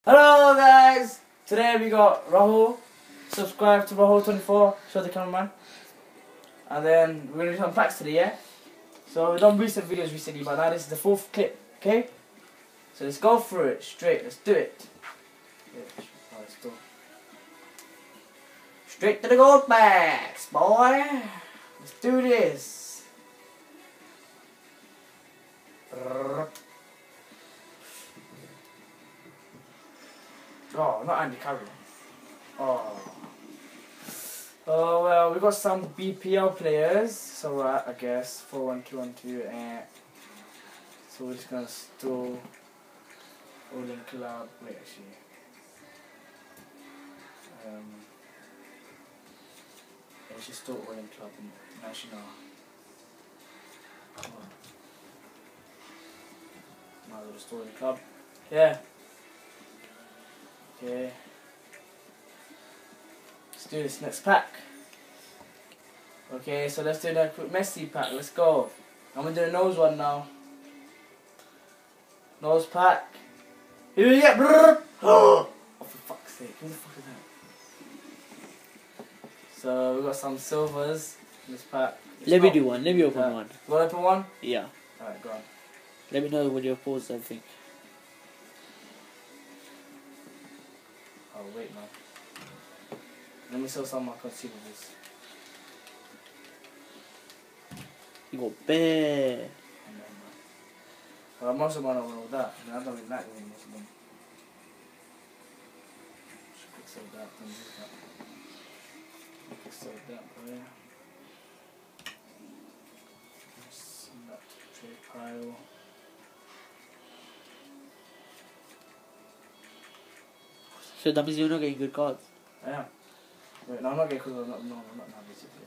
Hello guys! Today we got Rahul. Subscribe to Rahul24, show the cameraman. And then we're gonna do some packs today, yeah? So we've done recent videos recently, but now this is the fourth clip, okay? So let's go through it straight, let's do it. Yeah, let's go. Straight to the gold packs, boy! Let's do this. Oh, not Andy Carroll. Oh. Oh well, we got some BPL players. So I guess 4-1-2-1-2 and so we're just gonna store all in club. Wait, actually. Let's just store all in club and national. Come on. Might as well store in club. Yeah. Okay. Let's do this next pack. Okay, so let's do that quick Messi pack. Let's go. I'm gonna do the nose one now. Nose pack. Here we get. Oh, for fuck's sake! Who the fuck is that? So we got some silvers in this pack. Let me do one. Let me open one. You wanna open one? Yeah. Alright, go on. Let me know what your pose. I think. Oh wait, man. Let me sell some of my consumables. You got bear. Well, most of them don't know that. I don't really like them, most of them. Just quick sell that, then use that. Quick sell that, boy. Send that to the trade pile. So that means you're not getting good cards. I am. Wait, no, I'm not getting because I'm not now, basically.